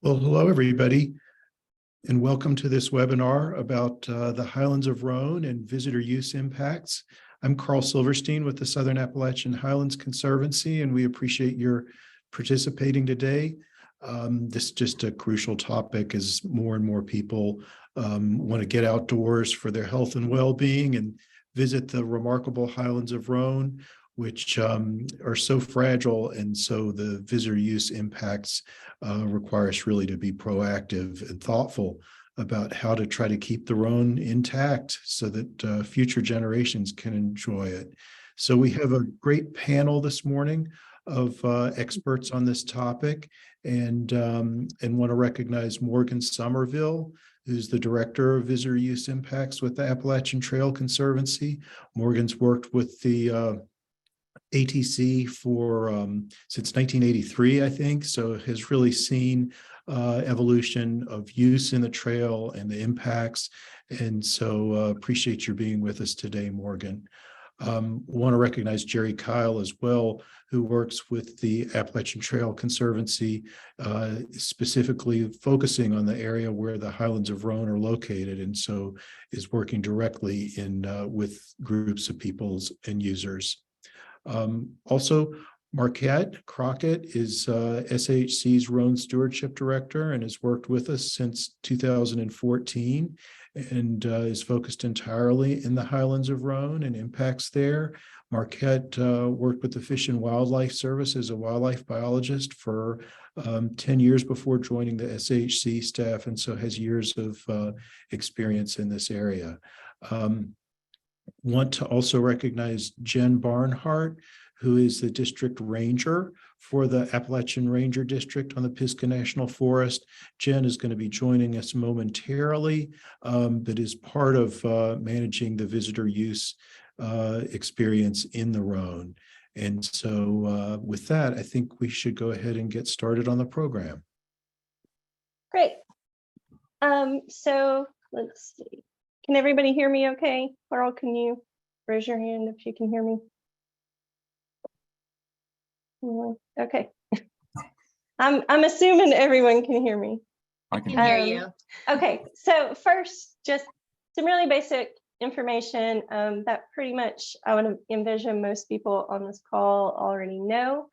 Well, hello, everybody, and welcome to this webinar about the Highlands of Roan and visitor use impacts. I'm Carl Silverstein with the Southern Appalachian Highlands Conservancy, and we appreciate your participating today. This is just a crucial topic as more and more people want to get outdoors for their health and well-being and visit the remarkable Highlands of Roan, which are so fragile, and so the visitor use impacts require us really to be proactive and thoughtful about how to try to keep the Roan intact so that future generations can enjoy it. So we have a great panel this morning of experts on this topic, and want to recognize Morgan Sommerville, who's the Director of Visitor Use Impacts with the Appalachian Trail Conservancy. Morgan's worked with the ATC for since 1983, I think, so has really seen evolution of use in the trail and the impacts. And so appreciate your being with us today, Morgan. Want to recognize Jerry Kyle as well, who works with the Appalachian Trail Conservancy, specifically focusing on the area where the Highlands of Roan are located, and so is working directly in with groups of peoples and users. Also, Marquette Crockett is SHC's Roan Stewardship Director and has worked with us since 2014 and is focused entirely in the Highlands of Roan and impacts there. Marquette worked with the Fish and Wildlife Service as a wildlife biologist for 10 years before joining the SHC staff, and so has years of experience in this area. Want to also recognize Jen Barnhart, who is the district ranger for the Appalachian Ranger District on the Pisgah National Forest. Jen is going to be joining us momentarily, but is part of managing the visitor use experience in the Roan. And so with that, I think we should go ahead and get started on the program. Great. So let's see. Can everybody hear me okay? Carl, can you raise your hand if you can hear me? Okay. I'm assuming everyone can hear me. I can hear you. Okay, so first, just some really basic information that pretty much I would envision most people on this call already know.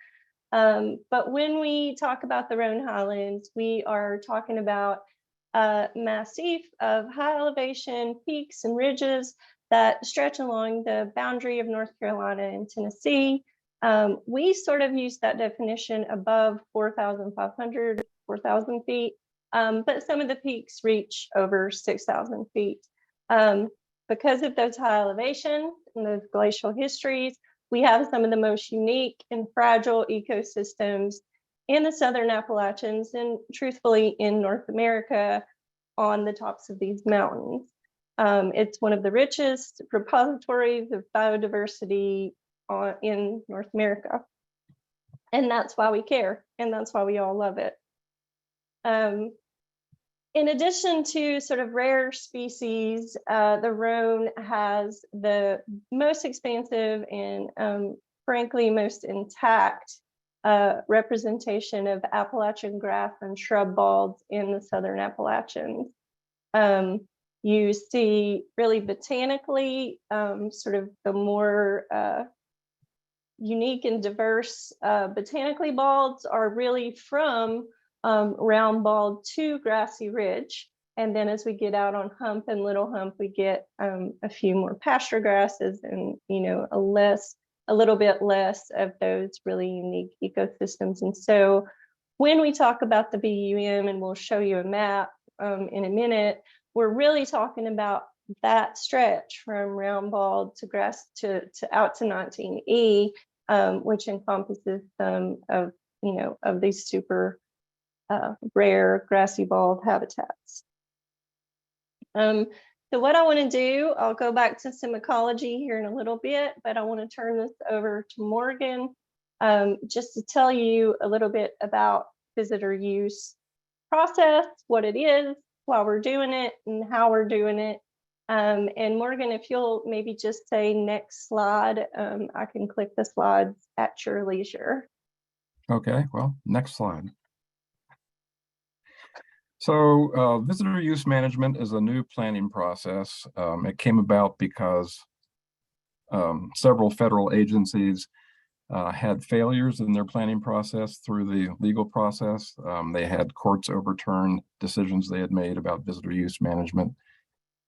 But when we talk about the Roan Highlands, we are talking about a massif of high elevation peaks and ridges that stretch along the boundary of North Carolina and Tennessee. We sort of use that definition above 4,500, 4,000 feet, but some of the peaks reach over 6,000 feet. Because of those high elevation and those glacial histories, we have some of the most unique and fragile ecosystems in the Southern Appalachians and truthfully in North America on the tops of these mountains. It's one of the richest repositories of biodiversity in North America. And that's why we care, and that's why we all love it. In addition to sort of rare species, the Roan has the most expansive and frankly most intact representation of Appalachian grass and shrub balds in the Southern Appalachians. You see really botanically sort of the more unique and diverse botanically balds are really from round bald to grassy ridge. And then as we get out on hump and little hump, we get a few more pasture grasses and, you know, a little bit less of those really unique ecosystems. And so when we talk about the BUM, and we'll show you a map in a minute, we're really talking about that stretch from round bald to grass to out to 19E, which encompasses some of, you know, of these super rare grassy bald habitats. So what I want to do, I'll go back to some ecology here in a little bit, but I want to turn this over to Morgan just to tell you a little bit about visitor use process, what it is, why we're doing it, and how we're doing it. And Morgan, if you'll maybe just say next slide, I can click the slides at your leisure. Okay, well, next slide. So visitor use management is a new planning process. It came about because several federal agencies had failures in their planning process through the legal process. They had courts overturn decisions they had made about visitor use management.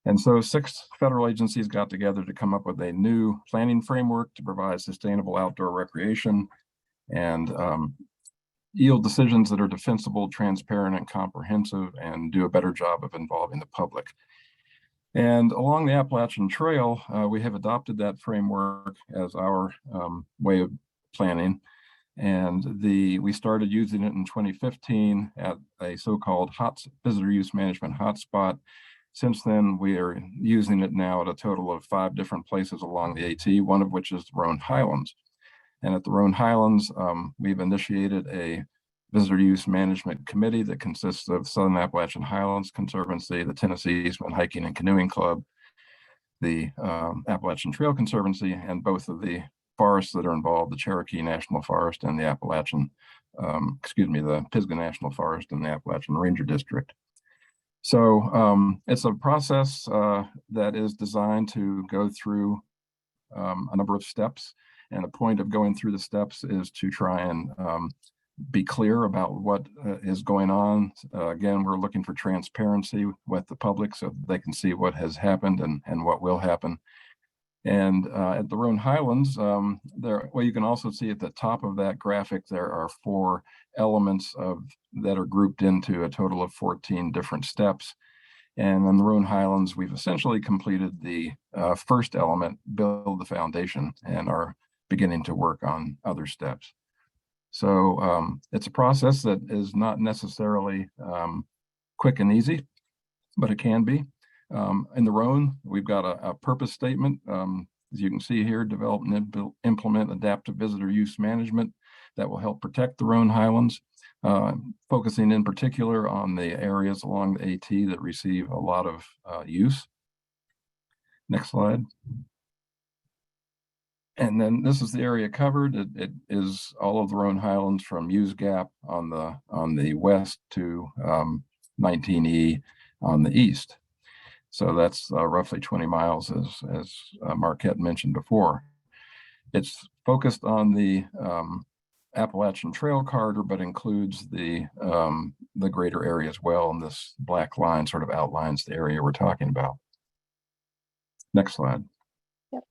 And so 6 federal agencies got together to come up with a new planning framework to provide sustainable outdoor recreation and yield decisions that are defensible, transparent, and comprehensive, and do a better job of involving the public. And along the Appalachian Trail, we have adopted that framework as our way of planning. And we started using it in 2015 at a so-called visitor use management hotspot. Since then, we are using it now at a total of 5 different places along the AT, one of which is the Roan Highlands. And at the Roan Highlands, we've initiated a visitor use management committee that consists of Southern Appalachian Highlands Conservancy, the Tennessee Eastman Hiking and Canoeing Club, the Appalachian Trail Conservancy, and both of the forests that are involved, the Cherokee National Forest and the the Pisgah National Forest and the Appalachian Ranger District. So it's a process that is designed to go through a number of steps. And the point of going through the steps is to try and be clear about what is going on. Again, we're looking for transparency with the public so they can see what has happened and what will happen. And at the Roan Highlands, you can also see at the top of that graphic, there are 4 elements that are grouped into a total of 14 different steps. And on the Roan Highlands, we've essentially completed the first element, build the foundation, and are beginning to work on other steps. So it's a process that is not necessarily quick and easy, but it can be. In the Roan, we've got a purpose statement. As you can see here, develop and implement adaptive visitor use management that will help protect the Roan Highlands, focusing in particular on the areas along the AT that receive a lot of use. Next slide. And then this is the area covered. It is all of the Roan Highlands from Hughes Gap on the west to 19E on the east. So that's roughly 20 miles, as Marquette mentioned before. It's focused on the Appalachian Trail corridor, but includes the greater area as well. And this black line sort of outlines the area we're talking about. Next slide. Yep.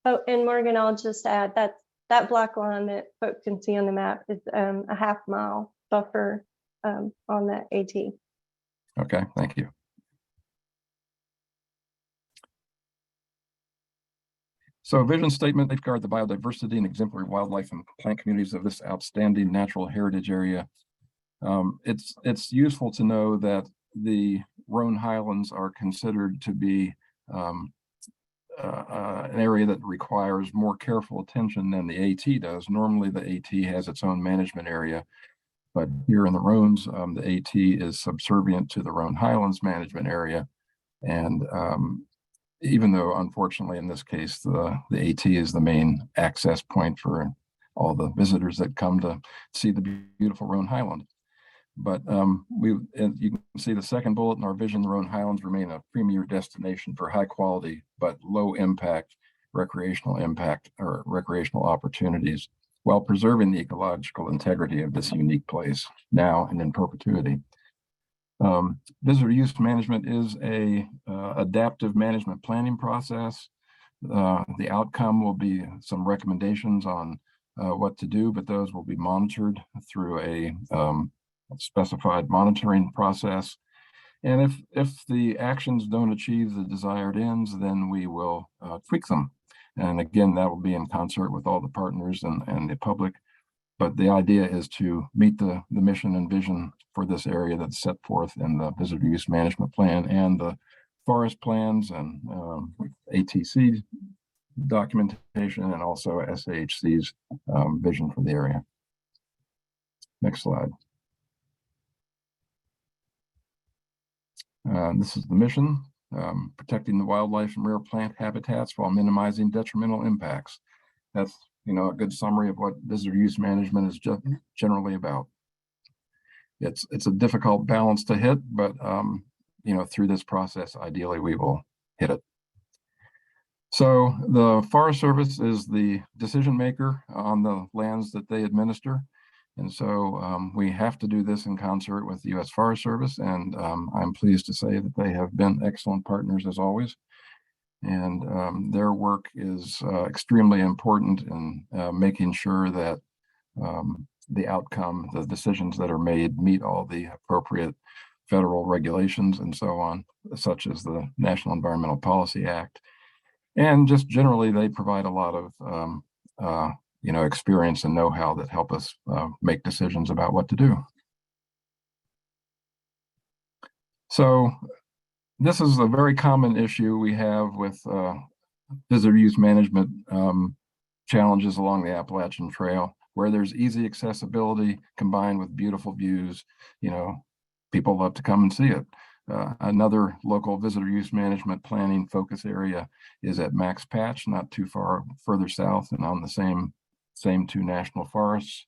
Oh, and Morgan, I'll just add that black line that folks can see on the map is a half-mile buffer on that AT. Okay, thank you. So vision statement, safeguard the biodiversity and exemplary wildlife and plant communities of this outstanding natural heritage area. It's useful to know that the Roan Highlands are considered to be an area that requires more careful attention than the AT does. Normally the AT has its own management area, but here in the Roans, the AT is subservient to the Roan Highlands management area. And even though, unfortunately, in this case, the AT is the main access point for all the visitors that come to see the beautiful Roan Highland. But you can see the second bullet in our vision, the Roan Highlands remain a premier destination for high quality, but low impact recreational opportunities while preserving the ecological integrity of this unique place now and in perpetuity. Visitor use management is a adaptive management planning process. The outcome will be some recommendations on what to do, but those will be monitored through a specified monitoring process. And if the actions don't achieve the desired ends, then we will tweak them. And again, that will be in concert with all the partners and the public. But the idea is to meet the mission and vision for this area that's set forth in the visitor use management plan and the forest plans and ATC documentation and also SAHC's vision for the area. Next slide. This is the mission, protecting the wildlife and rare plant habitats while minimizing detrimental impacts. That's a good summary of what visitor use management is generally about. it's a difficult balance to hit, but through this process, ideally we will hit it. So the Forest Service is the decision maker on the lands that they administer. And so we have to do this in concert with the U.S. Forest Service. And I'm pleased to say that they have been excellent partners as always. And their work is extremely important in making sure that the outcome, the decisions that are made meet all the appropriate federal regulations and so on, such as the National Environmental Policy Act. And just generally, they provide a lot of experience and know-how that help us make decisions about what to do. So this is a very common issue we have with visitor use management challenges along the Appalachian Trail, where there's easy accessibility combined with beautiful views. People love to come and see it. Another local visitor use management planning focus area is at Max Patch, not too far further south and on the same two national forests.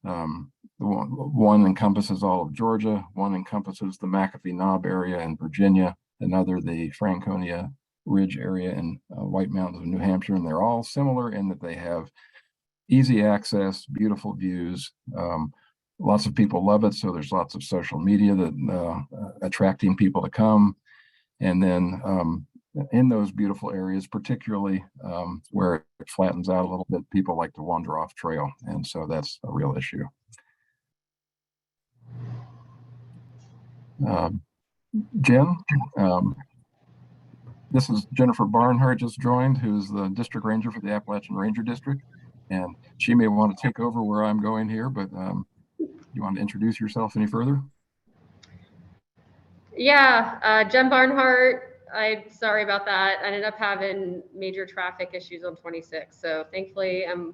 One encompasses all of Georgia, one encompasses the McAfee Knob area in Virginia, another the Franconia Ridge area in White Mountains of New Hampshire, and they're all similar in that they have easy access, beautiful views. Lots of people love it, so there's lots of social media that attracting people to come. And then in those beautiful areas, particularly where it flattens out a little bit, people like to wander off trail, and so that's a real issue. Jen, this is Jennifer Barnhart just joined, who's the district ranger for the Appalachian Ranger District, and she may want to take over where I'm going here, but you want to introduce yourself any further? Yeah, Jen Barnhart. I'm sorry about that. I ended up having major traffic issues on 26. So thankfully I'm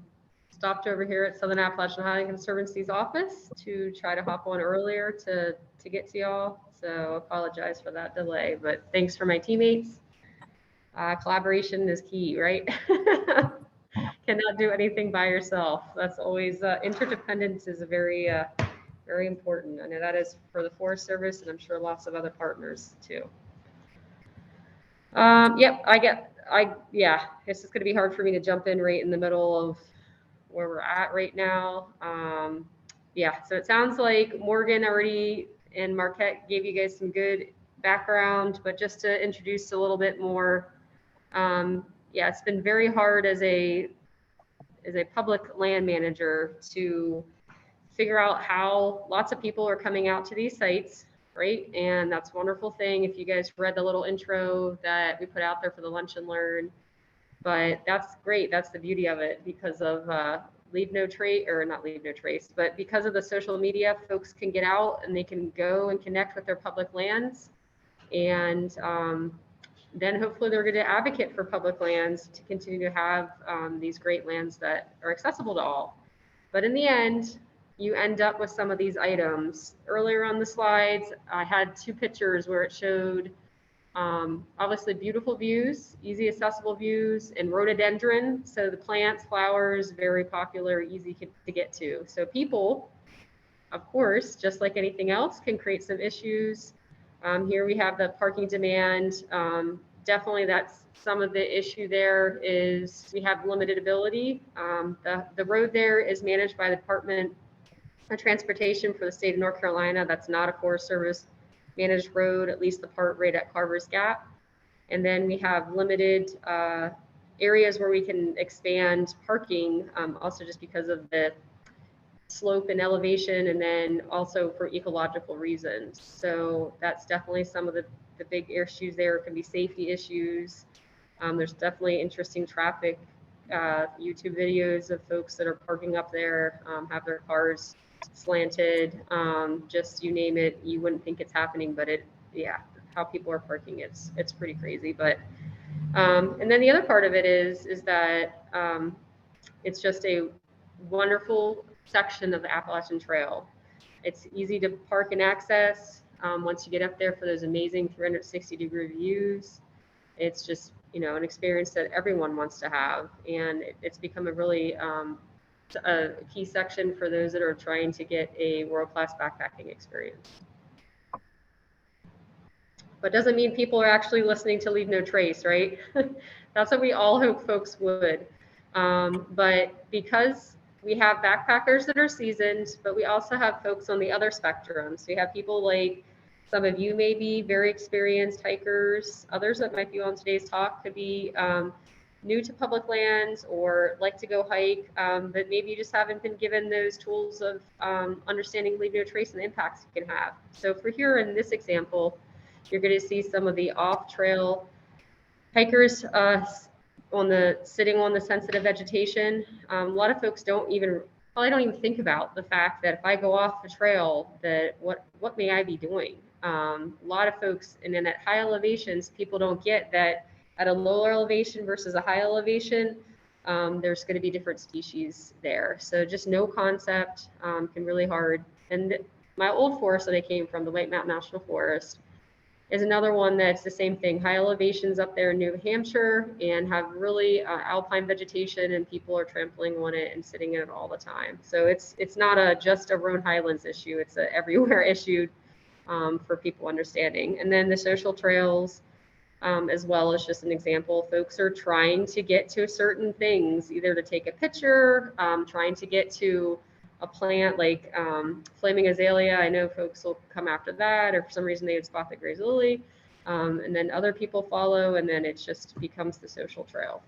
stopped over here at Southern Appalachian Highlands Conservancy's office to try to hop on earlier to get to y'all. So apologize for that delay, but thanks for my teammates. Collaboration is key, right? Cannot do anything by yourself. That's always, interdependence is a very important. I know that is for the Forest Service, and I'm sure lots of other partners too. Yep, it's just going to be hard for me to jump in right in the middle of where we're at right now. So it sounds like Morgan already and Marquette gave you guys some good background, but just to introduce a little bit more, it's been very hard as a public land manager to figure out how lots of people are coming out to these sites, right? And that's a wonderful thing. If you guys read the little intro that we put out there for the Lunch and Learn, but that's great. That's the beauty of it because of Leave No Trace, or not Leave No Trace, but because of the social media, folks can get out and they can go and connect with their public lands. And then hopefully they're going to advocate for public lands to continue to have these great lands that are accessible to all. But in the end, you end up with some of these items. Earlier on the slides, I had two pictures where it showed obviously beautiful views, easy accessible views, and rhododendron. So the plants, flowers, very popular, easy to get to. So people, of course, just like anything else, can create some issues. Here we have the parking demand. Definitely that's some of the issue there is we have limited ability. The road there is managed by the Department of Transportation for the state of North Carolina. That's not a Forest Service managed road, at least the part right at Carver's Gap. And then we have limited areas where we can expand parking, also just because of the slope and elevation, and then also for ecological reasons. So that's definitely some of the big issues there. It can be safety issues. There's definitely interesting traffic YouTube videos of folks that are parking up there, have their cars slanted, just you name it. You wouldn't think it's happening, but how people are parking, it's pretty crazy. But and then the other part of it is that it's just a wonderful section of the Appalachian Trail. It's easy to park and access. Once you get up there for those amazing 360-degree views, it's just an experience that everyone wants to have, and it's become a really a key section for those that are trying to get a world-class backpacking experience. But doesn't mean people are actually listening to Leave No Trace, right? That's what we all hope folks would. But because we have backpackers that are seasoned, but we also have folks on the other spectrum. So we have people like some of you may be very experienced hikers. Others that might be on today's talk could be new to public lands or like to go hike, but maybe you just haven't been given those tools of understanding Leave No Trace and the impacts you can have. So for here in this example, you're going to see some of the off-trail hikers sitting on the sensitive vegetation. A lot of folks probably don't even think about the fact that if I go off the trail, that what may I be doing? A lot of folks, and then at high elevations, people don't get that at a lower elevation versus a high elevation, there's going to be different species there. So just no concept can really hard. And my old forest that I came from, the White Mountain National Forest, is another one that's the same thing. High elevations up there in New Hampshire and have really alpine vegetation, and people are trampling on it and sitting in it all the time. So it's not just a Roan Highlands issue. It's a everywhere issue for people understanding. And then the social trails, as well as just an example, folks are trying to get to certain things, either to take a picture, trying to get to a plant like flaming azalea. I know folks will come after that, or for some reason they would spot the gray lily, and then other people follow, and then it just becomes the social trail.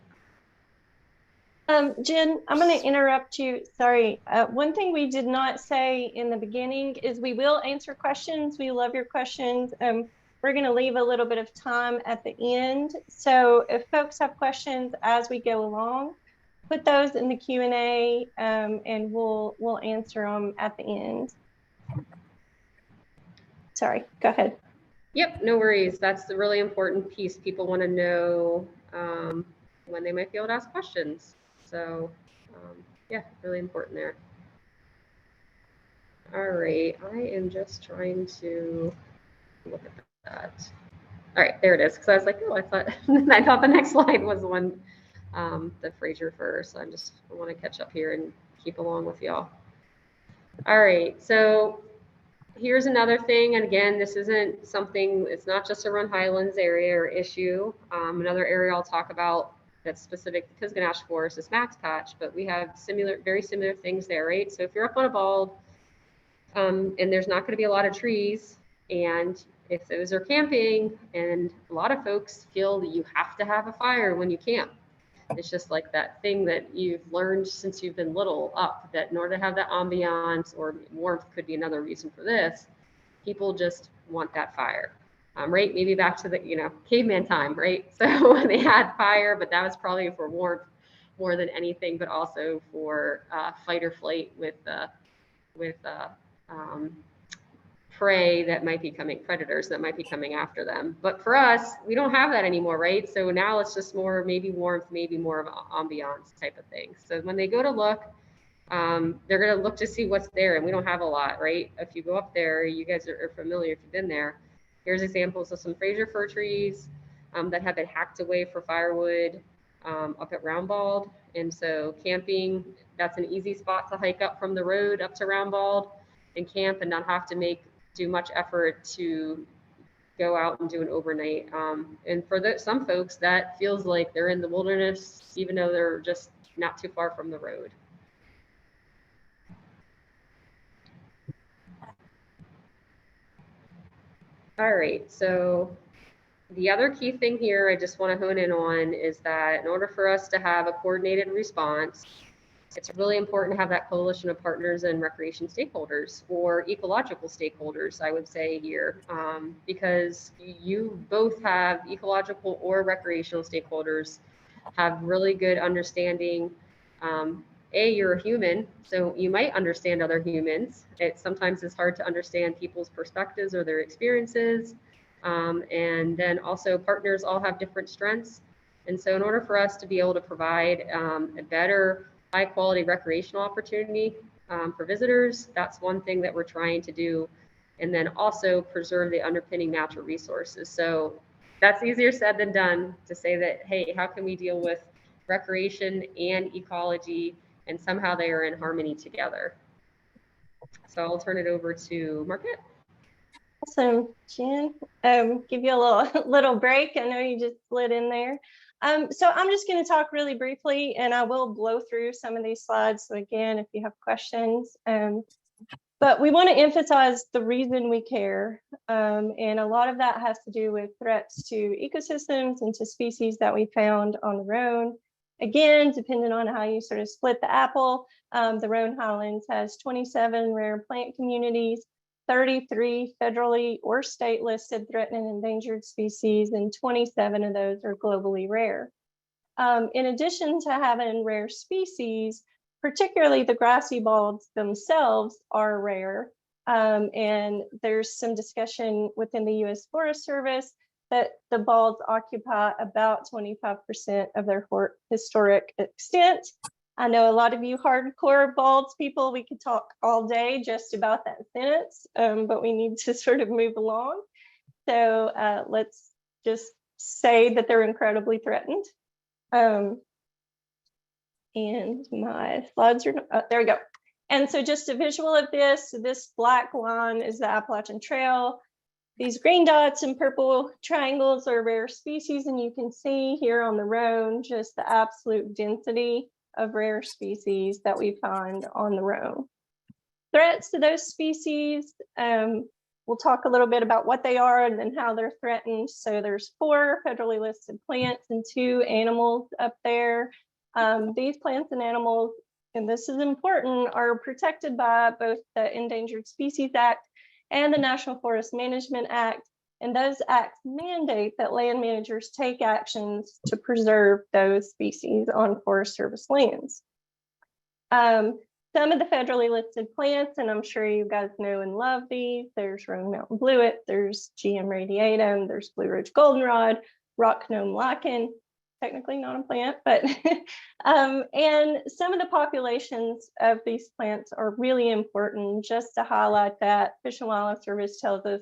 Jen, I'm going to interrupt you. Sorry. One thing we did not say in the beginning is we will answer questions. We love your questions. We're going to leave a little bit of time at the end. So if folks have questions as we go along, put those in the Q&A, and we'll answer them at the end. Sorry, go ahead. Yep, no worries. That's the really important piece. People want to know when they might be able to ask questions. So yeah, really important there. All right, I am just trying to look at that. All right, there it is. Because I was like, oh, I thought the next slide was the one, the Fraser first. I want to catch up here and keep along with y'all. All right, so here's another thing, and again, this isn't something, it's not just a Roan Highlands area or issue. Another area I'll talk about that's specific to Pisgah National Forest is Max Patch, but we have very similar things there, right? So if you're up on a bald, and there's not going to be a lot of trees, and if those are camping, and a lot of folks feel that you have to have a fire when you camp. It's just like that thing that you've learned since you've been little up, that in order to have that ambiance, or warmth could be another reason for this, people just want that fire, right? Maybe back to the, caveman time, right? So they had fire, but that was probably for warmth more than anything, but also for fight or flight with prey that might be predators that might be coming after them. But for us, we don't have that anymore, right? So now it's just more, maybe warmth, maybe more of an ambiance type of thing. So when they go to look, they're going to look to see what's there, and we don't have a lot, right? If you go up there, you guys are familiar if you've been there. Here's examples of some Fraser fir trees that have been hacked away for firewood up at Round Bald. And so camping, that's an easy spot to hike up from the road up to Round Bald and camp and not have to do much effort to go out and do an overnight. And for some folks, that feels like they're in the wilderness, even though they're just not too far from the road. All right, so the other key thing here I just want to hone in on is that in order for us to have a coordinated response, it's really important to have that coalition of partners and recreation stakeholders, or ecological stakeholders, I would say here, because you both have ecological or recreational stakeholders have really good understanding. You're a human, so you might understand other humans. Sometimes it's hard to understand people's perspectives or their experiences. And then also partners all have different strengths. And so in order for us to be able to provide a better high quality recreational opportunity for visitors, that's one thing that we're trying to do. And then also preserve the underpinning natural resources. So that's easier said than done, to say that, hey, how can we deal with recreation and ecology and somehow they are in harmony together. So I'll turn it over to Marquette. Awesome, Jen. Give you a little break. I know you just slid in there. So I'm just going to talk really briefly, and I will blow through some of these slides. So again, if you have questions, but we want to emphasize the reason we care. And a lot of that has to do with threats to ecosystems and to species that we found on the Roan. Again, depending on how you sort of split the apple, the Roan Highlands has 27 rare plant communities, 33 federally or state listed threatened and endangered species, and 27 of those are globally rare. In addition to having rare species, particularly the grassy balds themselves are rare. And there's some discussion within the U.S. Forest Service that the balds occupy about 25% of their historic extent. I know a lot of you hardcore balds people, we could talk all day just about that sentence, but we need to sort of move along. So let's just say that they're incredibly threatened. And my slides are, there we go. And so just a visual of this black line is the Appalachian Trail. These green dots and purple triangles are rare species, and you can see here on the Roan just the absolute density of rare species that we find on the Roan. Threats to those species, we'll talk a little bit about what they are and then how they're threatened. So there's 4 federally listed plants and 2 animals up there. These plants and animals, and this is important, are protected by both the Endangered Species Act and the National Forest Management Act. And those acts mandate that land managers take actions to preserve those species on Forest Service lands. Some of the federally listed plants, and I'm sure you guys know and love these, there's Roan Mountain Bluet, there's GM radiatum, there's Blue Ridge Goldenrod, rock gnome lichen, technically not a plant, but and some of the populations of these plants are really important. Just to highlight that, Fish and Wildlife Service tells us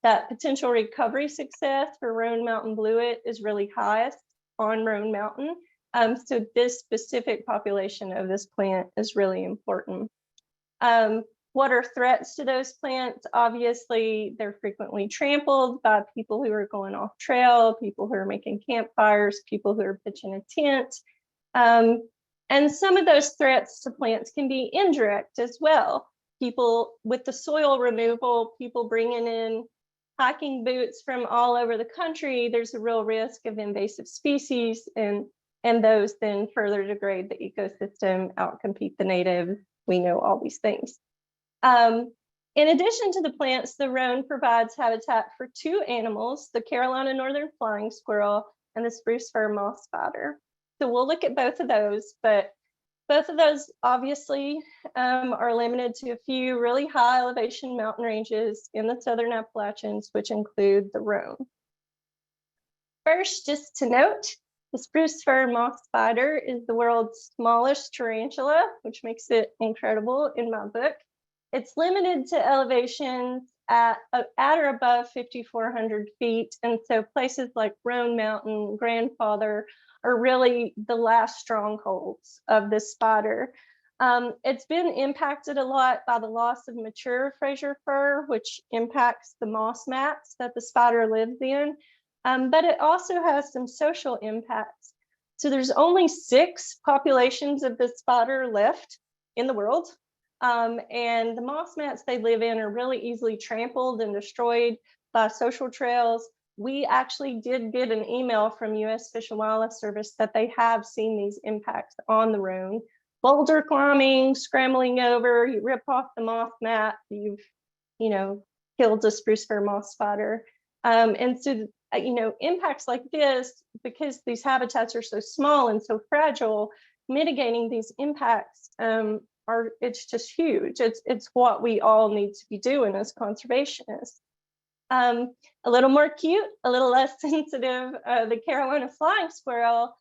that potential recovery success for Roan Mountain Bluet is really highest on Roan Mountain. So this specific population of this plant is really important. What are threats to those plants? Obviously, they're frequently trampled by people who are going off trail, people who are making campfires, people who are pitching a tent. And some of those threats to plants can be indirect as well. People with the soil removal, people bringing in hiking boots from all over the country, there's a real risk of invasive species, and those then further degrade the ecosystem, outcompete the natives. We know all these things. In addition to the plants, the Roan provides habitat for 2 animals, the Carolina northern flying squirrel and the spruce fir moss spider. So we'll look at both of those, but both of those obviously are limited to a few really high elevation mountain ranges in the southern Appalachians, which include the Roan. First, just to note, the spruce fir moss spider is the world's smallest tarantula, which makes it incredible in my book. It's limited to elevations at or above 5,400 feet. And so places like Roan Mountain, Grandfather are really the last strongholds of this spider. It's been impacted a lot by the loss of mature Fraser fir, which impacts the moss mats that the spider lives in. But it also has some social impacts. So there's only 6 populations of this spider left in the world. And the moss mats they live in are really easily trampled and destroyed by social trails. We actually did get an email from U.S. Fish and Wildlife Service that they have seen these impacts on the Roan. Boulder climbing, scrambling over, you rip off the moss mat, you've, killed a spruce fir moss spider. And so, impacts like this, because these habitats are so small and so fragile, mitigating these impacts it's just huge. It's what we all need to be doing as conservationists. A little more cute, a little less sensitive, the Carolina flying squirrel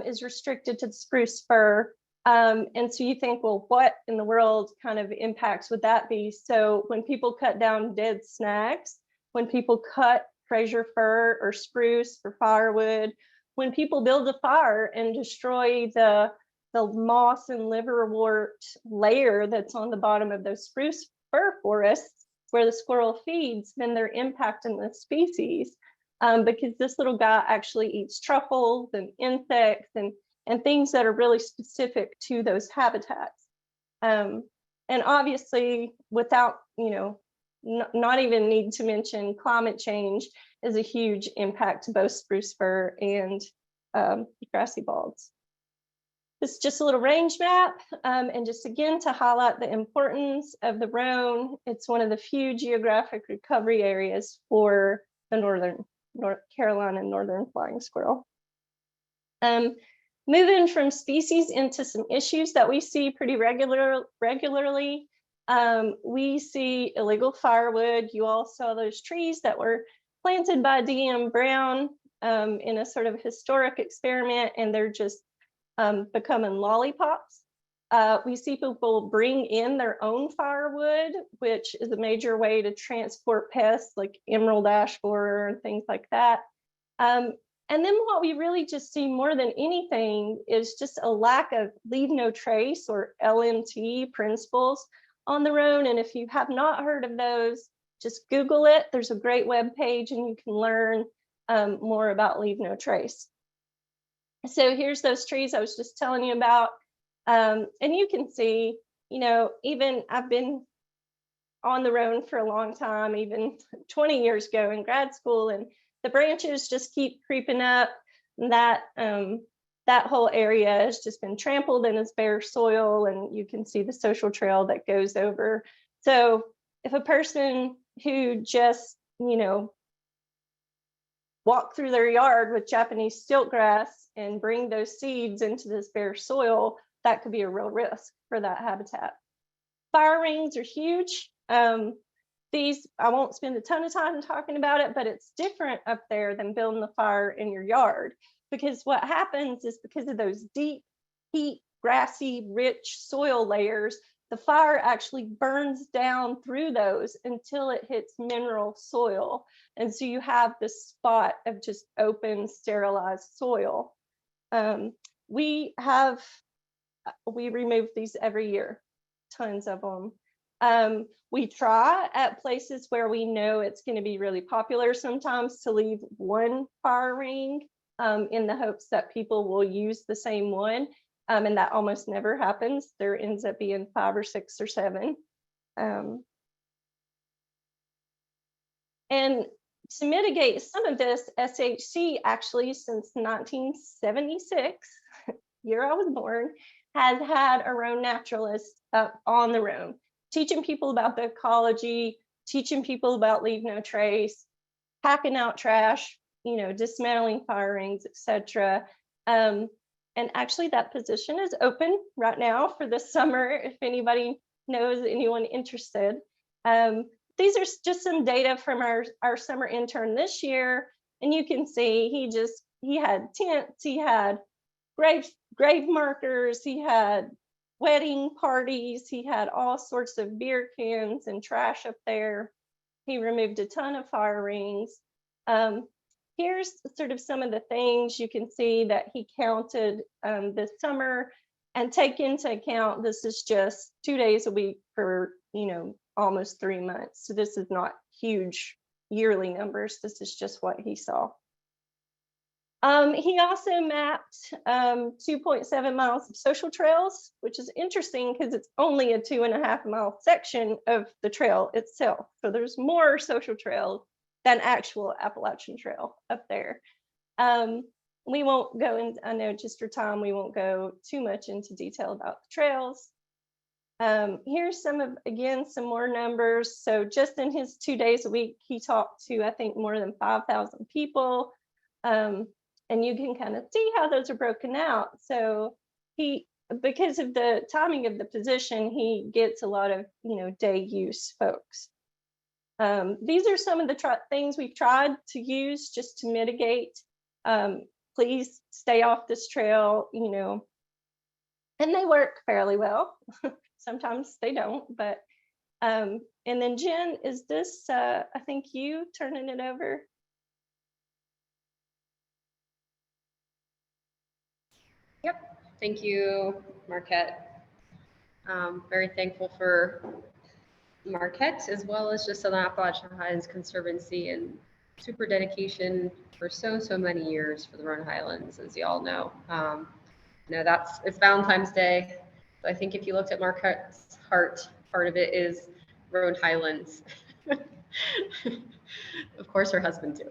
is restricted to the spruce fir. And so you think, well, what in the world kind of impacts would that be? So when people cut down dead snags, when people cut Fraser fir or spruce for firewood, when people build a fire and destroy the the moss and liverwort layer that's on the bottom of those spruce fir forests where the squirrel feeds, then they're impacting the species. Because this little guy actually eats truffles and insects and things that are really specific to those habitats. And obviously, without, not even need to mention, climate change is a huge impact to both spruce fir and grassy balds. This is just a little range map, and just again to highlight the importance of the Roan. It's one of the few geographic recovery areas for the North Carolina northern flying squirrel. Moving from species into some issues that we see pretty regularly. We see illegal firewood. You all saw those trees that were planted by D.M. Brown in a sort of historic experiment, and they're just becoming lollipops. We see people bring in their own firewood, which is a major way to transport pests like emerald ash borer and things like that. And then what we really just see more than anything is just a lack of leave no trace or LNT principles on the Roan. And if you have not heard of those, just Google it. There's a great web page and you can learn more about leave no trace. So here's those trees I was just telling you about. And you can see, even I've been on the Roan for a long time, even 20 years ago in grad school, and the branches just keep creeping up. And that whole area has just been trampled and is bare soil, and you can see the social trail that goes over. So if a person who just, walk through their yard with Japanese stiltgrass and bring those seeds into this bare soil, that could be a real risk for that habitat. Fire rings are huge. These, I won't spend a ton of time talking about it, but it's different up there than building the fire in your yard, because what happens is because of those deep, heat, grassy, rich soil layers, the fire actually burns down through those until it hits mineral soil. And so you have this spot of just open, sterilized soil. We remove these every year, tons of them. We try at places where we know it's going to be really popular sometimes to leave one fire ring in the hopes that people will use the same one. And that almost never happens. There ends up being 5 or 6 or 7. And to mitigate some of this, SHC actually since 1976, year I was born, has had a Roan naturalist up on the Roan, teaching people about the ecology, teaching people about leave no trace, packing out trash, dismantling fire rings, etc. And actually that position is open right now for this summer, if anybody knows anyone interested. These are just some data from our summer intern this year. And you can see he had tents, he had grave markers, he had wedding parties, he had all sorts of beer cans and trash up there. He removed a ton of fire rings. Here's sort of some of the things you can see that he counted this summer, and take into account this is just 2 days a week for almost 3 months. So this is not huge yearly numbers. This is just what he saw. He also mapped 2.7 miles of social trails, which is interesting because it's only a 2.5 mile section of the trail itself. So there's more social trails than actual Appalachian Trail up there. We won't go in, I know just for time, we won't go too much into detail about the trails. Here's some more numbers. So just in his 2 days a week, he talked to, I think, more than 5,000 people. And you can kind of see how those are broken out. So because of the timing of the position, he gets a lot of, day use folks. These are some of the things we've tried to use just to mitigate. Please stay off this trail, and they work fairly well. Sometimes they don't, but, and then Jen, is this, I think you turning it over? Yep. Thank you, Marquette. Very thankful for Marquette, as well as just Southern Appalachian Highlands Conservancy, and super dedication for so many years for the Roan Highlands, as you all know. It's Valentine's Day. So I think if you looked at Marquette's heart, part of it is Roan Highlands. Of course, her husband too.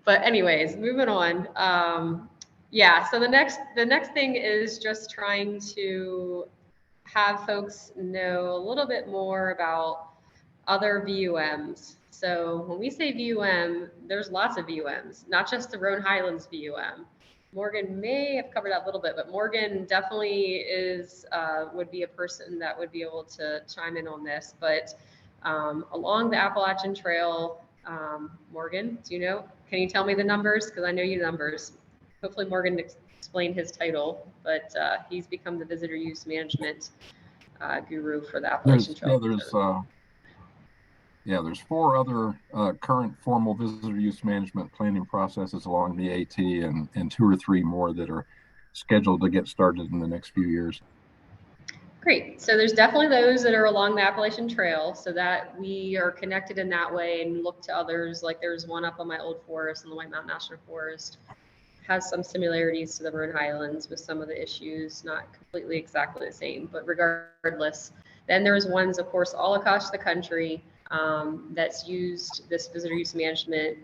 But anyways, moving on. Yeah, so the next thing is just trying to have folks know a little bit more about other VUMs. So when we say VUM, there's lots of VUMs, not just the Roan Highlands VUM. Morgan may have covered that a little bit, but Morgan definitely would be a person that would be able to chime in on this. But along the Appalachian Trail, Morgan, can you tell me the numbers? Because I know you numbers. Hopefully Morgan explained his title, but he's become the visitor use management guru for the Appalachian Trail. There's 4 other current formal visitor use management planning processes along the AT, and 2 or 3 more that are scheduled to get started in the next few years. Great. So there's definitely those that are along the Appalachian Trail, so that we are connected in that way and look to others. Like there's one up on my old forest in the White Mountain National Forest. Has some similarities to the Roan Highlands with some of the issues, not completely exactly the same, but regardless. Then there's ones, of course, all across the country that's used. This visitor use management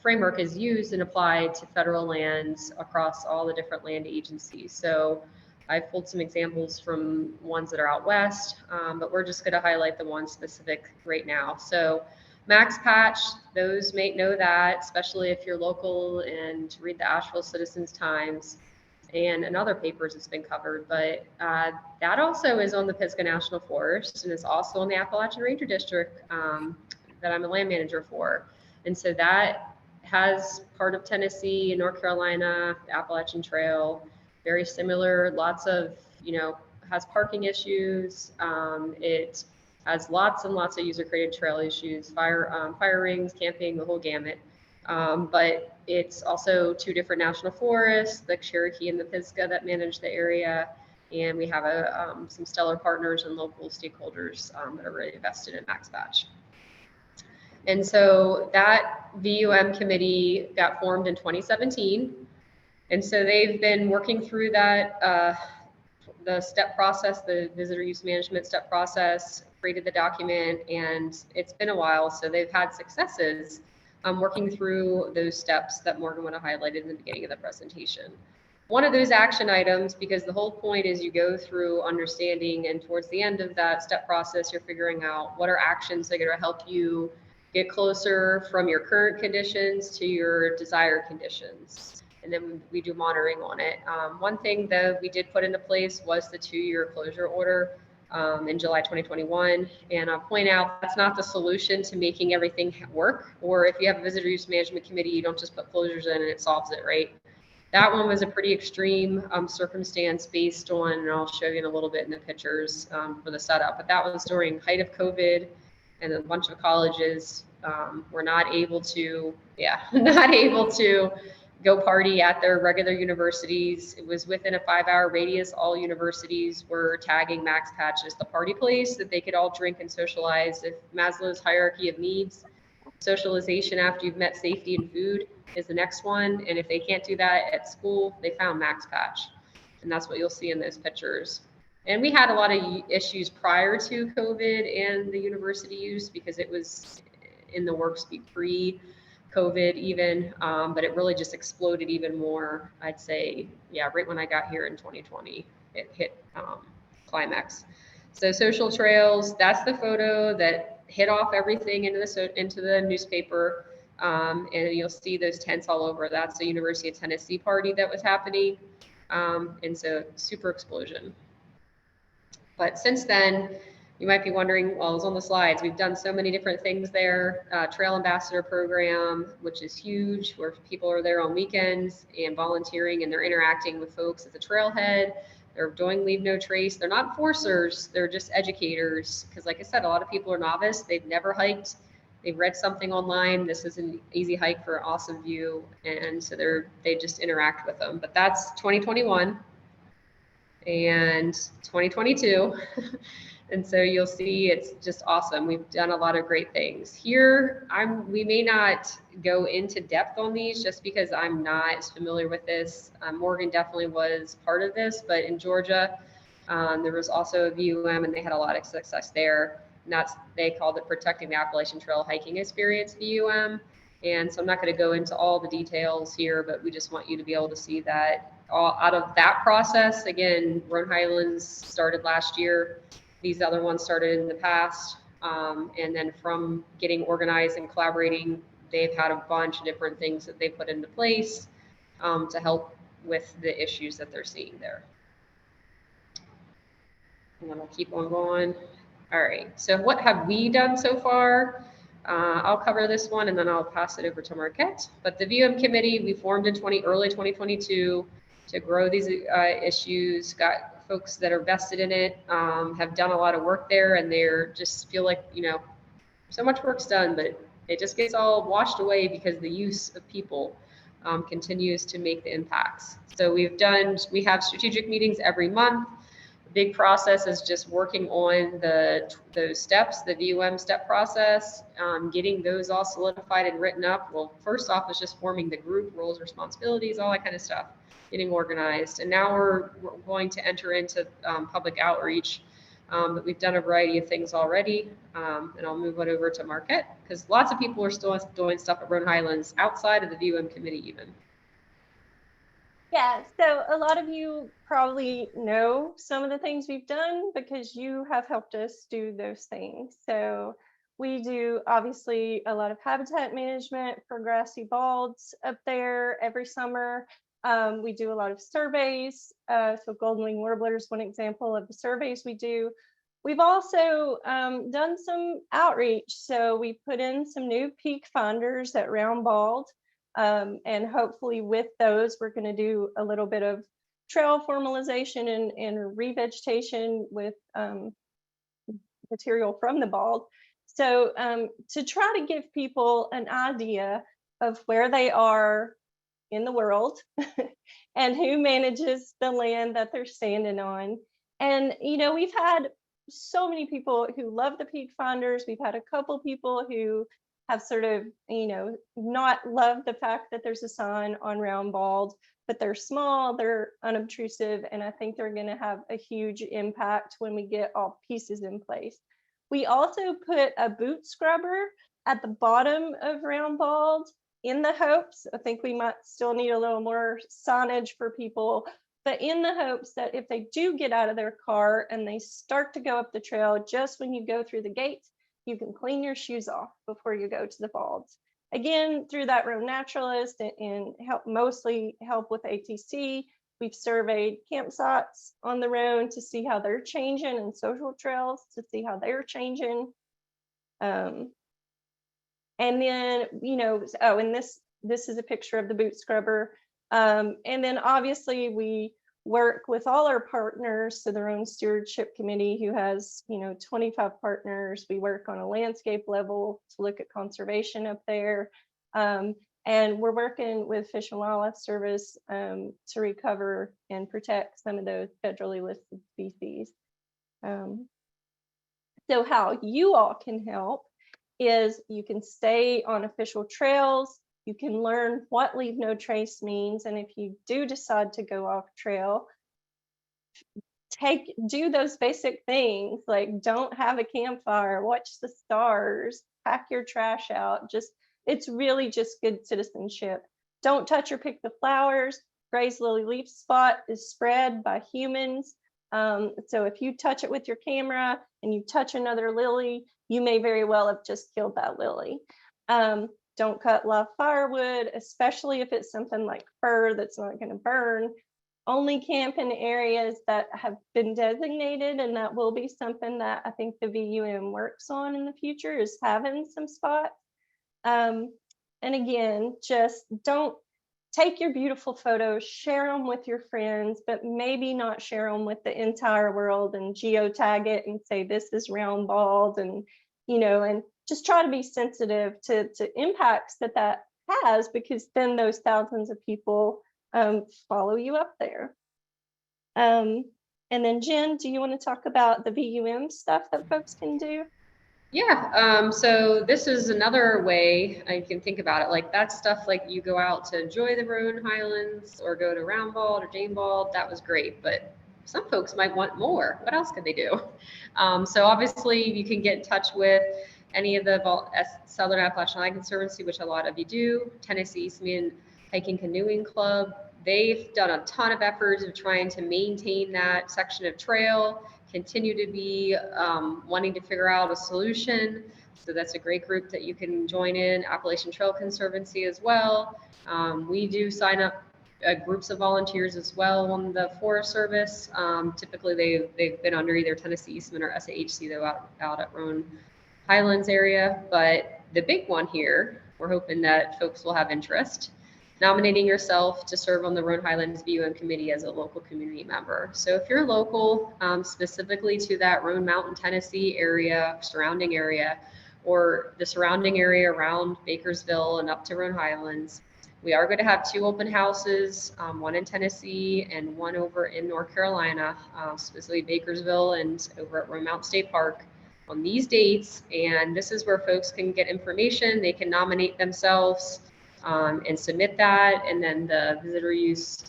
framework is used and applied to federal lands across all the different land agencies. So I've pulled some examples from ones that are out west, but we're just going to highlight the one specific right now. So Max Patch, those may know that, especially if you're local and read the Asheville Citizens Times and in other papers it's been covered. But that also is on the Pisgah National Forest, and it's also on the Appalachian Ranger District that I'm a land manager for. And so that has part of Tennessee and North Carolina, the Appalachian Trail, very similar, lots of, has parking issues. It has lots and lots of user-created trail issues, fire rings, camping, the whole gamut. But it's also 2 different national forests, the Cherokee and the Pisgah, that manage the area. And we have some stellar partners and local stakeholders that are really invested in Max Patch. And so that VUM committee got formed in 2017. And so they've been working through that, the step process, the visitor use management step process, created the document, and it's been a while. So they've had successes working through those steps that Morgan would have highlighted in the beginning of the presentation. One of those action items, because the whole point is you go through understanding, and towards the end of that step process, you're figuring out what are actions that are going to help you get closer from your current conditions to your desired conditions. And then we do monitoring on it. One thing that we did put into place was the 2-year closure order in July 2021. And I'll point out that's not the solution to making everything work. Or if you have a visitor use management committee, you don't just put closures in and it solves it, right? That one was a pretty extreme circumstance based on, and I'll show you in a little bit in the pictures for the setup, but that was during height of COVID, and a bunch of colleges were not able to go party at their regular universities. It was within a 5-hour radius. All universities were tagging Max Patch as the party place that they could all drink and socialize. If Maslow's hierarchy of needs, socialization after you've met safety and food is the next one. And if they can't do that at school, they found Max Patch. And that's what you'll see in those pictures. And we had a lot of issues prior to COVID and the university use, because it was in the works pre-COVID even, but it really just exploded even more, I'd say, right when I got here in 2020, it hit climax. So social trails, that's the photo that hit off everything into the newspaper, and you'll see those tents all over. That's the University of Tennessee party that was happening, and so super explosion. But since then, you might be wondering, well, it's on the slides. We've done so many different things there. Trail Ambassador Program, which is huge, where people are there on weekends and volunteering, and they're interacting with folks at the trailhead. They're doing Leave No Trace. They're not enforcers. They're just educators. Because like I said, a lot of people are novice. They've never hiked they read something online. This is an easy hike for an awesome view. And so they just interact with them. But that's 2021 and 2022. And so you'll see it's just awesome. We've done a lot of great things. Here, we may not go into depth on these just because I'm not as familiar with this. Morgan definitely was part of this, but in Georgia, there was also a VUM and they had a lot of success there. And they called it Protecting the Appalachian Trail Hiking Experience VUM. And so I'm not going to go into all the details here, but we just want you to be able to see that all out of that process. Again, Roan Highlands started last year. These other ones started in the past. And then from getting organized and collaborating, they've had a bunch of different things that they put into place to help with the issues that they're seeing there. And then I'll keep on going. All right, so what have we done so far? I'll cover this one and then I'll pass it over to Marquette. But the VUM committee, we formed in early 2022 to grow these issues, got folks that are vested in it, have done a lot of work there, and they're just feel like, so much work's done, but it just gets all washed away because the use of people continues to make the impacts. So we have strategic meetings every month. The big process is just working on those steps, the VUM step process, getting those all solidified and written up. Well, first off is just forming the group, roles, responsibilities, all that kind of stuff, getting organized. And now we're going to enter into public outreach, but we've done a variety of things already. And I'll move it over to Marquette because lots of people are still doing stuff at Roan Highlands outside of the VUM committee even. Yeah, so a lot of you probably know some of the things we've done because you have helped us do those things. So we do obviously a lot of habitat management for grassy balds up there every summer. We do a lot of surveys. So golden wing warbler is one example of the surveys we do. We've also done some outreach. So we put in some new peak finders at Round Bald. And hopefully with those, we're going to do a little bit of trail formalization and revegetation with material from the bald. So to try to give people an idea of where they are in the world and who manages the land that they're standing on. And, we've had so many people who love the peak finders. We've had a couple people who have sort of, not loved the fact that there's a sign on Round Bald, but they're small, they're unobtrusive, and I think they're going to have a huge impact when we get all pieces in place. We also put a boot scrubber at the bottom of Round Bald in the hopes, I think we might still need a little more signage for people, but in the hopes that if they do get out of their car and they start to go up the trail, just when you go through the gates, you can clean your shoes off before you go to the balds. Again, through that Roan Naturalist and mostly help with ATC, we've surveyed campsites on the Roan to see how they're changing and social trails to see how they're changing. And then, and this is a picture of the boot scrubber. And then obviously we work with all our partners, so their own stewardship committee who has 25 partners. We work on a landscape level to look at conservation up there, and we're working with Fish and Wildlife Service to recover and protect some of those federally listed species. So how you all can help is you can stay on official trails. You can learn what leave no trace means. And if you do decide to go off trail, do those basic things like don't have a campfire, watch the stars, pack your trash out. It's really just good citizenship. Don't touch or pick the flowers. Gray's lily leaf spot is spread by humans. So if you touch it with your camera and you touch another lily, you may very well have just killed that lily. Don't cut live firewood, especially if it's something like fir that's not going to burn. Only camp in areas that have been designated, and that will be something that I think the VUM works on in the future, is having some spots. And again, just don't take your beautiful photos, share them with your friends, but maybe not share them with the entire world and geotag it and say this is Round Bald and just try to be sensitive to impacts that has, because then those thousands of people follow you up there. And then Jen, do you want to talk about the VUM stuff that folks can do? Yeah, so this is another way I can think about it. Like that stuff, like you go out to enjoy the Roan Highlands or go to Roundbald or Janebald, that was great. But some folks might want more. What else could they do? So obviously you can get in touch with any of the Southern Appalachian Hiking Conservancy, which a lot of you do, Tennessee Eastman Hiking Canoeing Club. They've done a ton of efforts of trying to maintain that section of trail, continue to be wanting to figure out a solution. So that's a great group that you can join in. Appalachian Trail Conservancy as well. We do sign up groups of volunteers as well on the Forest Service. Typically they've been under either Tennessee Eastman or SAHC, though out at Roan Highlands area. But the big one here, we're hoping that folks will have interest, nominating yourself to serve on the Roan Highlands VUM committee as a local community member. So if you're local, specifically to that Roan Mountain, Tennessee area, surrounding area, or the surrounding area around Bakersville and up to Roan Highlands, we are going to have 2 open houses, one in Tennessee and one over in North Carolina, specifically Bakersville and over at Roan Mountain State Park on these dates. And this is where folks can get information. They can nominate themselves and submit that, and then the visitor use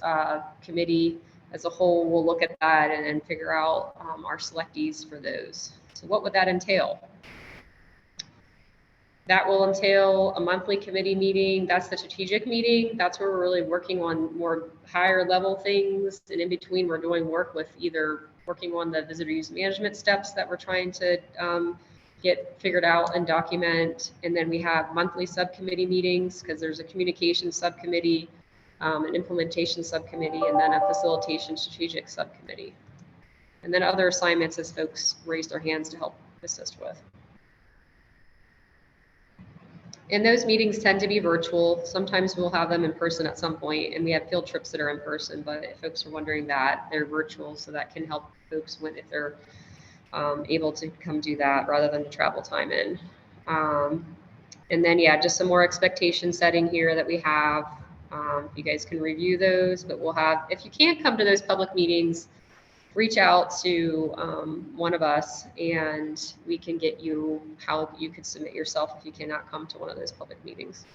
committee as a whole will look at that and figure out our selectees for those. So what would that entail? That will entail a monthly committee meeting. That's the strategic meeting. That's where we're really working on more higher level things, and in between we're doing work with either working on the visitor use management steps that we're trying to get figured out and document. And then we have monthly subcommittee meetings, because there's a communication subcommittee, an implementation subcommittee, and then a facilitation strategic subcommittee. And then other assignments as folks raise their hands to help assist with. And those meetings tend to be virtual. Sometimes we'll have them in person at some point, and we have field trips that are in person, but if folks are wondering that, they're virtual, so that can help folks if they're able to come do that rather than the travel time in. And then, yeah, just some more expectation setting here that we have. You guys can review those, but we'll have, if you can't come to those public meetings, reach out to one of us and we can get you how you could submit yourself if you cannot come to one of those public meetings.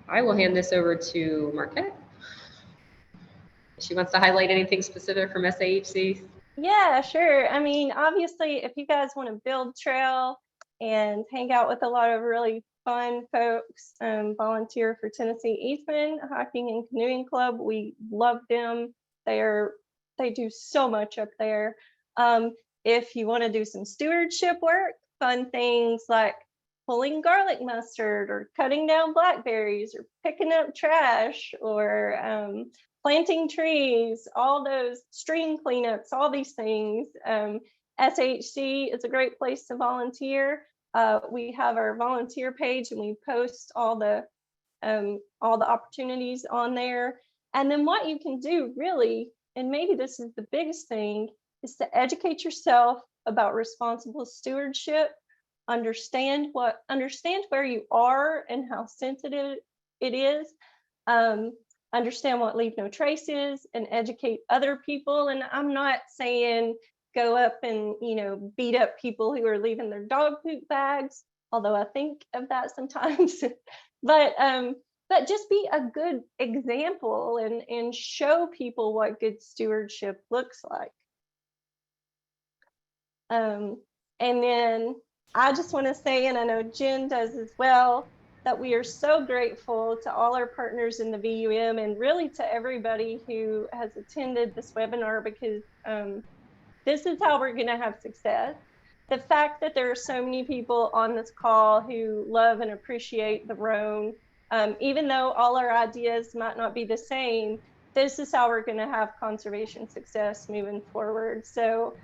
I will hand this over to Marquette. She wants to highlight anything specific from SAHC. Yeah, sure. I mean, obviously, if you guys want to build trail and hang out with a lot of really fun folks, volunteer for Tennessee Eastman Hiking and Canoeing Club. We love them. They do so much up there. If you want to do some stewardship work, fun things like pulling garlic mustard or cutting down blackberries or picking up trash or planting trees, all those stream cleanups, all these things. SHC is a great place to volunteer. We have our volunteer page and we post all the opportunities on there. And then what you can do really, and maybe this is the biggest thing, is to educate yourself about responsible stewardship, understand where you are and how sensitive it is, understand what leave no trace is, and educate other people. And I'm not saying go up and, beat up people who are leaving their dog poop bags, although I think of that sometimes. But just be a good example and show people what good stewardship looks like. And then I just want to say, and I know Jen does as well, that we are so grateful to all our partners in the VUM and really to everybody who has attended this webinar, because this is how we're going to have success. The fact that there are so many people on this call who love and appreciate the Roan, even though all our ideas might not be the same, this is how we're going to have conservation success moving forward. So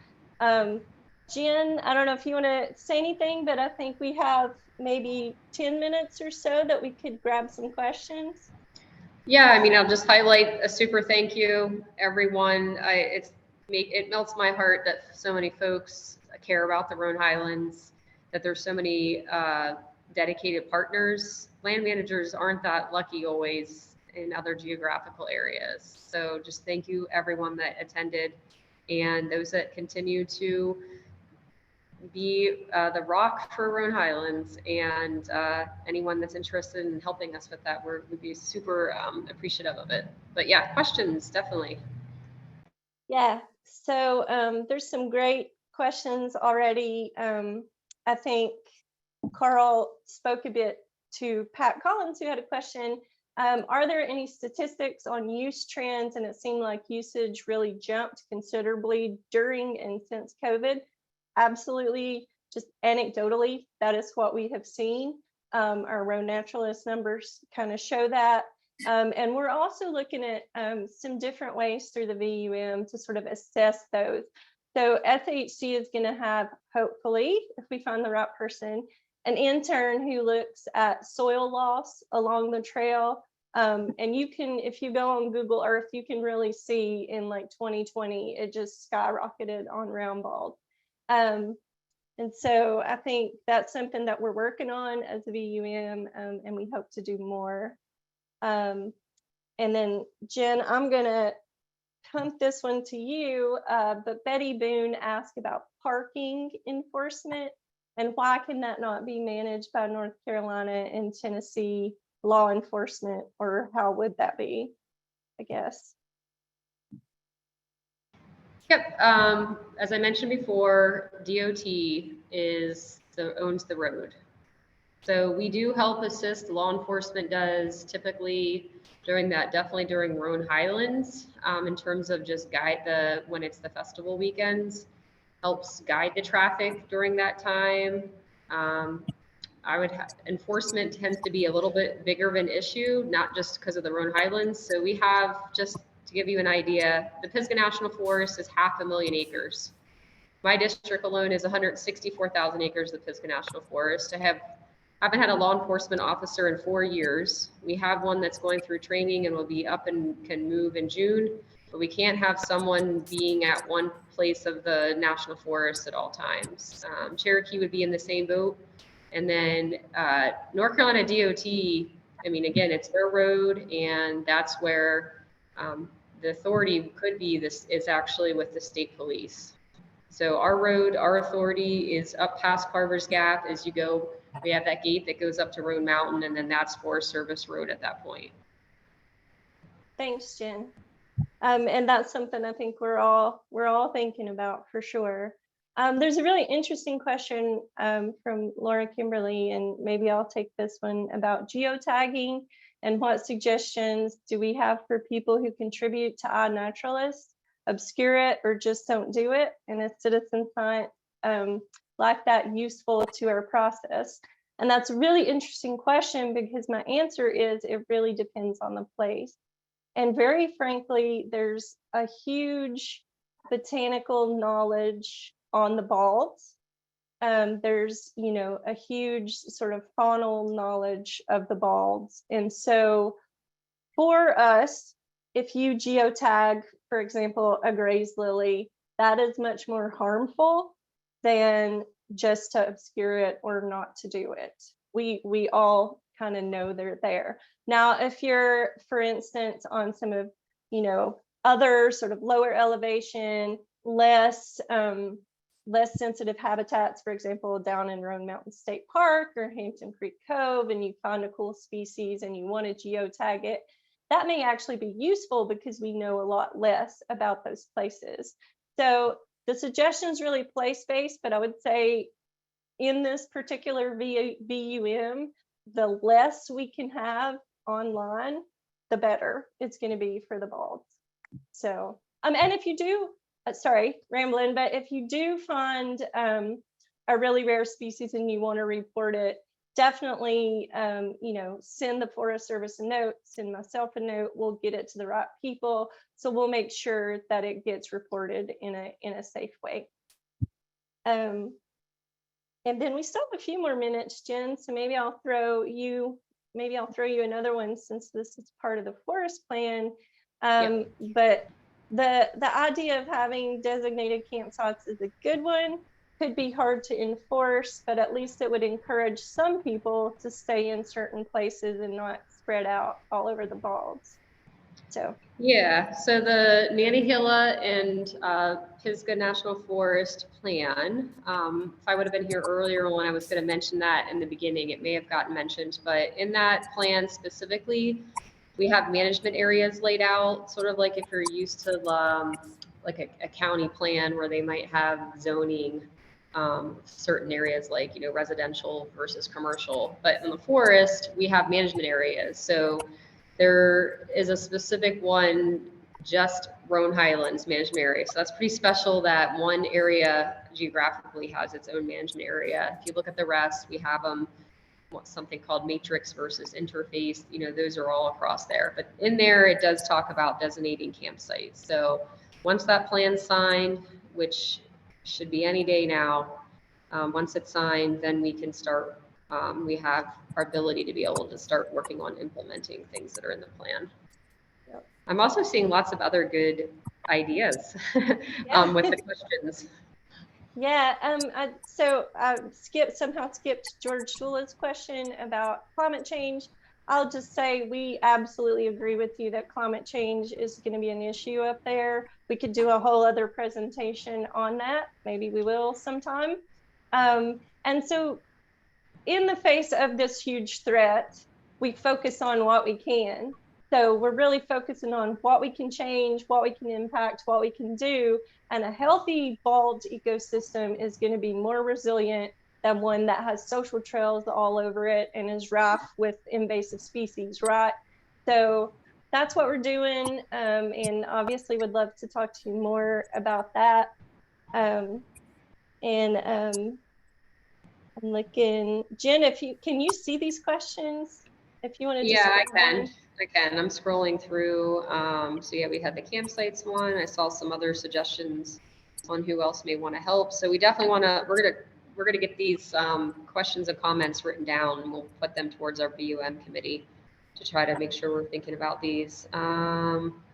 Jen, I don't know if you want to say anything, but I think we have maybe 10 minutes or so that we could grab some questions. Yeah, I mean, I'll just highlight a super thank you, everyone. It melts my heart that so many folks care about the Roan Highlands, that there's so many dedicated partners. Land managers aren't that lucky always in other geographical areas. So just thank you everyone that attended and those that continue to be the rock for Roan Highlands, and anyone that's interested in helping us with that, we'd be super appreciative of it. But yeah, questions, definitely. Yeah, so there's some great questions already. I think Carl spoke a bit to Pat Collins, who had a question. Are there any statistics on use trends? And it seemed like usage really jumped considerably during and since COVID. Absolutely, just anecdotally, that is what we have seen. Our Roan naturalist numbers kind of show that. And we're also looking at some different ways through the VUM to sort of assess those. So SHC is going to have, hopefully, if we find the right person, an intern who looks at soil loss along the trail. And you can, if you go on Google Earth, you can really see in like 2020, it just skyrocketed on round bald. And so I think that's something that we're working on as a VUM, and we hope to do more. And then Jen, I'm gonna pump this one to you, but Betty Boone asked about parking enforcement and why can that not be managed by North Carolina and Tennessee law enforcement, or how would that be, I guess? Yep, as I mentioned before, DOT owns the road. So we do help assist, law enforcement does typically definitely during Roan Highlands, in terms of just when it's the festival weekends, helps guide the traffic during that time. Enforcement tends to be a little bit bigger of an issue, not just because of the Roan Highlands. So we have, just to give you an idea, the Pisgah National Forest is 500,000 acres. My district alone is 164,000 acres of Pisgah National Forest. I haven't had a law enforcement officer in 4 years. We have one that's going through training and will be up and can move in June, but we can't have someone being at one place of the national forest at all times. Cherokee would be in the same boat. And then North Carolina DOT, I mean, again, it's their road, and that's where the authority could be. This is actually with the state police. So our road, our authority is up past Carver's Gap. As you go, we have that gate that goes up to Roan Mountain, and then that's Forest Service Road at that point. Thanks, Jen. And that's something I think we're all thinking about for sure. There's a really interesting question from Laura Kimberly, and maybe I'll take this one, about geotagging and what suggestions do we have for people who contribute to iNaturalist, obscure it, or just don't do it, and is citizen science like that useful to our process? And that's a really interesting question, because my answer is it really depends on the place. And very frankly, there's a huge botanical knowledge on the balds. There's, a huge sort of faunal knowledge of the balds. And so for us, if you geotag, for example, a grazed lily, that is much more harmful than just to obscure it or not to do it. We all kind of know they're there. Now, if you're, for instance, on some of, other sort of lower elevation, less sensitive habitats, for example, down in Roan Mountain State Park or Hampton Creek Cove, and you find a cool species and you want to geotag it, that may actually be useful because we know a lot less about those places. So the suggestion is really place-based, but I would say in this particular VUM, the less we can have online, the better it's going to be for the balds. So, and if you do, sorry, rambling, but if you do find a really rare species and you want to report it, definitely, send the Forest Service a note, send myself a note, we'll get it to the right people. So we'll make sure that it gets reported in a safe way. And then we still have a few more minutes, Jen, so maybe I'll throw you another one, since this is part of the forest plan. But the idea of having designated campsites is a good one. could be hard to enforce, but at least it would encourage some people to stay in certain places and not spread out all over the balds. So Yeah, so the Nantahala and Pisgah National Forest plan, if I would have been here earlier when I was going to mention that in the beginning, it may have gotten mentioned, but in that plan specifically, we have management areas laid out, sort of like if you're used to like a county plan where they might have zoning, certain areas like, you know, residential versus commercial. But in the forest, we have management areas. So there is a specific one, just Roan Highlands management area. So that's pretty special that one area geographically has its own management area. If you look at the rest, we have them something called matrix versus interface, you know, those are all across there. But in there, it does talk about designating campsites. So once that plan's signed, which should be any day now, once it's signed, then we can start, we have our ability to be able to start working on implementing things that are in the plan. Yep. I'm also seeing lots of other good ideas with the questions. yeah, I somehow skipped George Shula's question about climate change. I'll just say we absolutely agree with you that climate change is going to be an issue up there. We could do a whole other presentation on that. Maybe we will sometime. And so in the face of this huge threat, we focus on what we can. So we're really focusing on what we can change, what we can impact, what we can do. And a healthy bald ecosystem is going to be more resilient than one that has social trails all over it and is rife with invasive species, right? So that's what we're doing. And obviously would love to talk to you more about that. I'm looking, Jen, can you see these questions? If you want to just. Yeah, I can. I'm scrolling through. So yeah, we had the campsites one. I saw some other suggestions on who else may want to help. So we definitely want to, we're gonna get these questions and comments written down, and we'll put them towards our BUM committee to try to make sure we're thinking about these.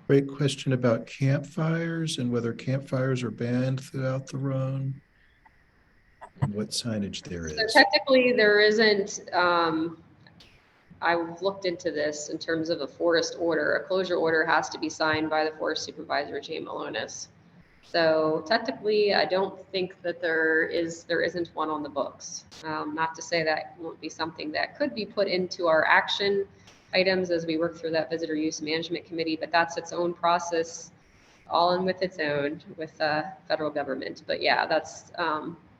Great question about campfires and whether campfires are banned throughout the Rhone and what signage there is. So technically there isn't, I've looked into this in terms of a forest order. A closure order has to be signed by the forest supervisor, Jay Malonis. So technically, I don't think that there isn't one on the books. Not to say that won't be something that could be put into our action items as we work through that visitor use management committee, but that's its own process, all in with its own with federal government. But yeah, that's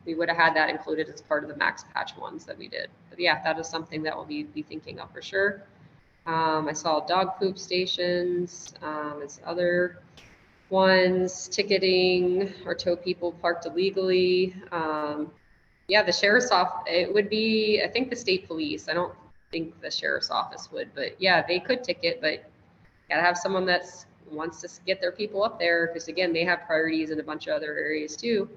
we would have had that included as part of the max patch ones that we did. But yeah, that is something that we'll be thinking of for sure. I saw dog poop stations, as other ones, ticketing or tow people parked illegally. Yeah, the sheriff's office, it would be, I think the state police. I don't think the sheriff's office would, but yeah, they could ticket, but gotta have someone that's wants to get their people up there, because again, they have priorities in a bunch of other areas too.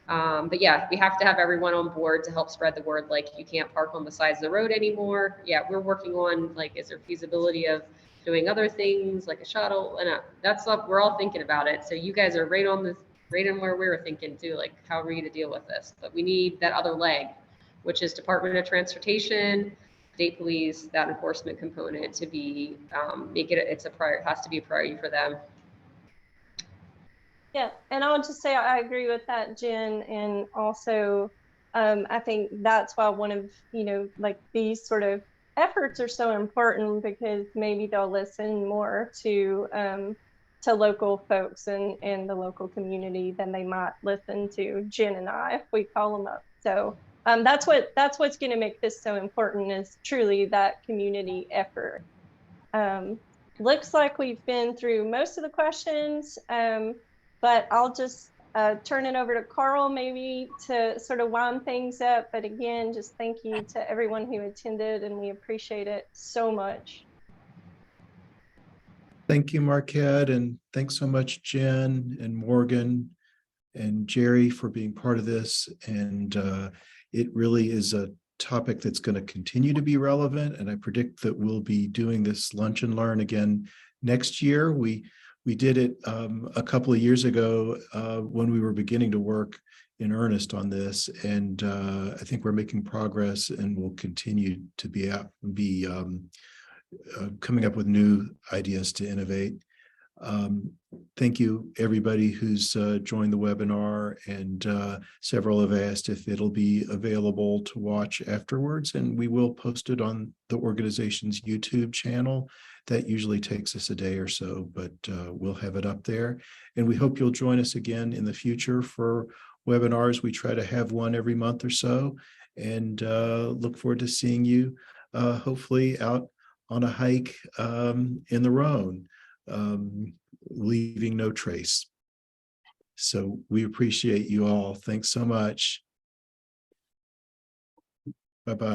But yeah, we have to have everyone on board to help spread the word, like you can't park on the sides of the road anymore. Yeah, we're working on, like, is there feasibility of doing other things like a shuttle? And that's up, we're all thinking about it. So you guys are right on where we were thinking too, like how are we going to deal with this? But we need that other leg, which is Department of Transportation, state police, that enforcement component to be, make it, it has to be a priority for them. Yeah, and I'll just say I agree with that, Jen. And also, I think that's why one of, like these sort of efforts are so important, because maybe they'll listen more to local folks and the local community than they might listen to Jen and I if we call them up. So that's what's going to make this so important, is truly that community effort. Looks like we've been through most of the questions. But I'll just turn it over to Carl maybe to sort of wind things up. But again, just thank you to everyone who attended, and we appreciate it so much. Thank you, Marquette, and thanks so much, Jen and Morgan and Jerry, for being part of this. And it really is a topic that's going to continue to be relevant. And I predict that we'll be doing this lunch and learn again next year. We We did it a couple of years ago when we were beginning to work in earnest on this, and I think we're making progress, and will continue to be coming up with new ideas to innovate. Thank you, everybody who's joined the webinar, and several have asked if it'll be available to watch afterwards, and we will post it on the organization's YouTube channel. That usually takes us a day or so, but we'll have it up there. And we hope you'll join us again in the future for webinars. We try to have one every month or so, and look forward to seeing you hopefully out on a hike in the Roan, leaving no trace. So we appreciate you all. Thanks so much. Bye-bye.